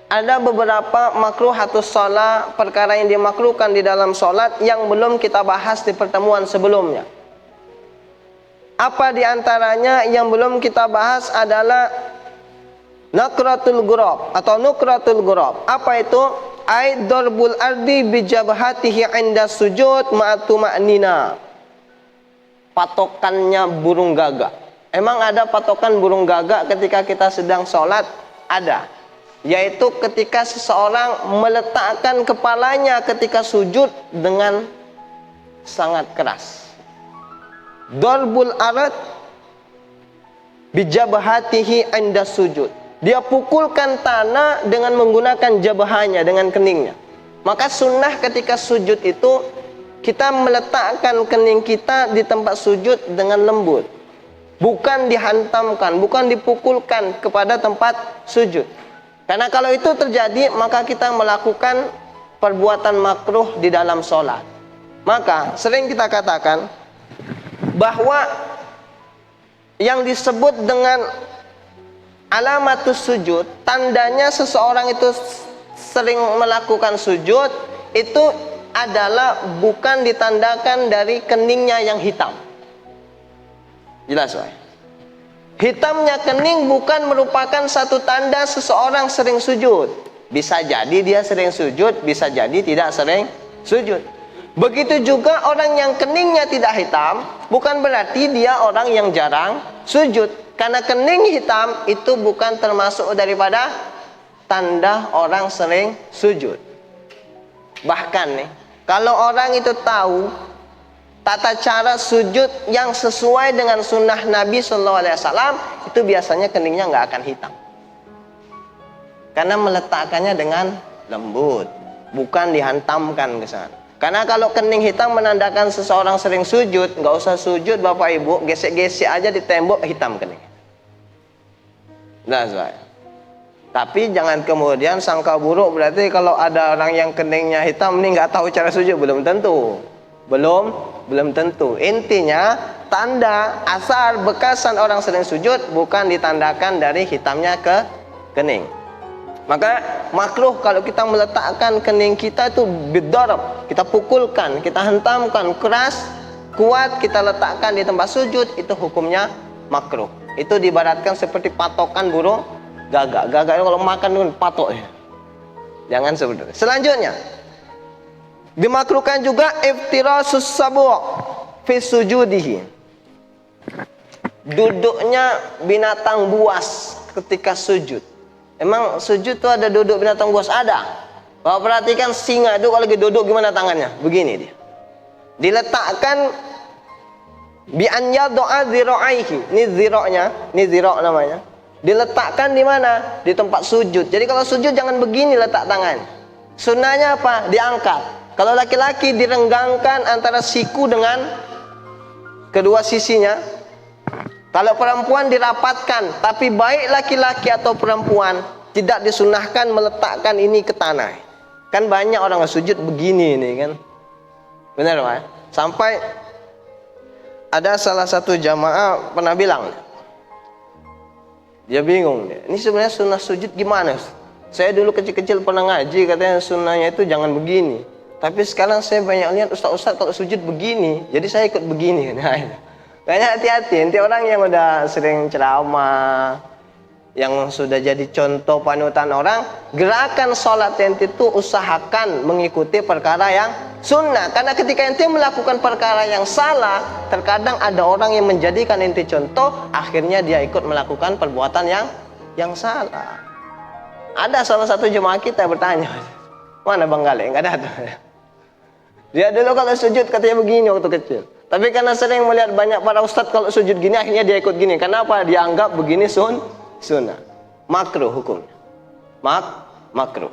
ada beberapa makruhatus shalah, perkara yang dimakruhkan di dalam sholat yang belum kita bahas di pertemuan sebelumnya. Apa di antaranya yang belum kita bahas adalah nakratul ghurab atau nukratul ghurab. Apa itu? Ai darbul ardi bi jabhatihi 'inda sujud ma'atu ma'nina. Patokannya burung gagak. Emang ada patokan burung gagak ketika kita sedang sholat? Ada. Yaitu ketika seseorang meletakkan kepalanya ketika sujud dengan sangat keras. Darbul arad bijabhatihi 'inda sujud. Dia pukulkan tanah dengan menggunakan jabahnya, dengan keningnya. Maka sunnah ketika sujud itu kita meletakkan kening kita di tempat sujud dengan lembut. Bukan dihantamkan, bukan dipukulkan kepada tempat sujud. Karena kalau itu terjadi, maka kita melakukan perbuatan makruh di dalam sholat. Maka sering kita katakan bahwa yang disebut dengan alamatus sujud, tandanya seseorang itu sering melakukan sujud, itu adalah bukan ditandakan dari keningnya yang hitam. Jelas, Pak? Hitamnya kening bukan merupakan satu tanda seseorang sering sujud. Bisa jadi dia sering sujud, bisa jadi tidak sering sujud. Begitu juga orang yang keningnya tidak hitam, bukan berarti dia orang yang jarang sujud. Karena kening hitam itu bukan termasuk daripada tanda orang sering sujud. Bahkan nih, kalau orang itu tahu tata cara sujud yang sesuai dengan sunnah Nabi SAW, itu biasanya keningnya nggak akan hitam. Karena meletakkannya dengan lembut, bukan dihantamkan ke sana. Karena kalau kening hitam menandakan seseorang sering sujud, nggak usah sujud Bapak Ibu, gesek-gesek aja di tembok hitam kening. Nah, tapi jangan kemudian sangka buruk, berarti kalau ada orang yang keningnya hitam ini nggak tahu cara sujud. Belum tentu. Belum tentu. Intinya tanda asar bekasan orang sering sujud bukan ditandakan dari hitamnya ke kening. Maka makruh kalau kita meletakkan kening kita itu bidarab, kita pukulkan, kita hentamkan keras, kuat, kita letakkan di tempat sujud, itu hukumnya makruh. Itu diibaratkan seperti patokan burung gagak. Gagak itu kalau makan itu patok ya. Jangan seperti itu. Selanjutnya, dimakruhkan juga iftirasus sabu' fi sujudihi. Duduknya binatang buas ketika sujud. Emang sujud itu ada duduk binatang buas? Ada. Bapak perhatikan singa itu kalau lagi duduk gimana tangannya? Begini dia. Diletakkan bi an yad'a dhira'aihi. Ini dhira'nya, ini dhira' namanya. Diletakkan di mana? Di tempat sujud. Jadi kalau sujud jangan begini letak tangan. Sunnahnya apa? Diangkat. Kalau laki-laki direnggangkan antara siku dengan kedua sisinya. Kalau perempuan dirapatkan. Tapi baik laki-laki atau perempuan tidak disunahkan meletakkan ini ke tanah. Kan banyak orang sujud begini ini kan. Benar Pak? Sampai ada salah satu jamaah pernah bilang, dia bingung. Ini sebenarnya sunnah sujud gimana? Saya dulu kecil-kecil pernah ngaji, katanya sunnahnya itu jangan begini. Tapi sekarang saya banyak lihat ustaz-ustaz kalau sujud begini, jadi saya ikut begini. Nah, kayaknya hati-hati. Nanti orang yang udah sering ceramah, yang sudah jadi contoh panutan orang, gerakan sholat ente itu usahakan mengikuti perkara yang sunnah. Karena ketika ente melakukan perkara yang salah, terkadang ada orang yang menjadikan ente contoh, akhirnya dia ikut melakukan perbuatan yang salah. Ada salah satu jemaah kita bertanya, mana Bang Gale? Enggak ada. Dia dulu kalau sujud katanya begini waktu kecil. Tapi karena sering melihat banyak para ustadz kalau sujud gini, akhirnya dia ikut gini. Kenapa? Dia anggap begini sunnah. Makruh hukumnya. Makruh.